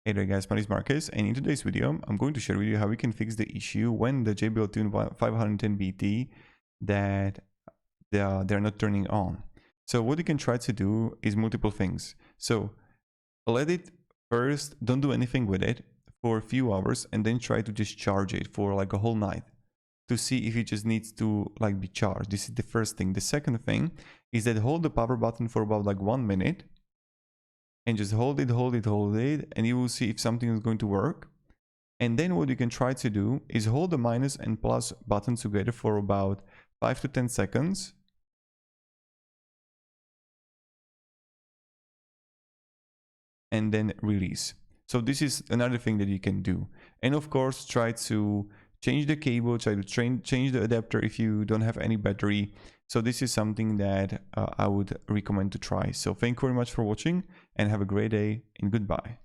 Hey there guys, my name is Marcus, and in today's video I'm going to share with you how we can fix the issue when the JBL Tune 510BT that they're not turning on. So what you can try to do is multiple things. So let it first, don't do anything with it for a few hours, and then try to just charge it for like a whole night to see if it just needs to like be charged. This is the first thing. The second thing is that hold the power button for about like 1 minute and just hold it, and you will see if something is going to work. And then what you can try to do is hold the minus and plus buttons together for about 5 to 10 seconds. And then release. So this is another thing that you can do. And of course, try to change the cable, try to change the adapter if you don't have any battery. So this is something that I would recommend to try. So thank you very much for watching and have a great day and goodbye.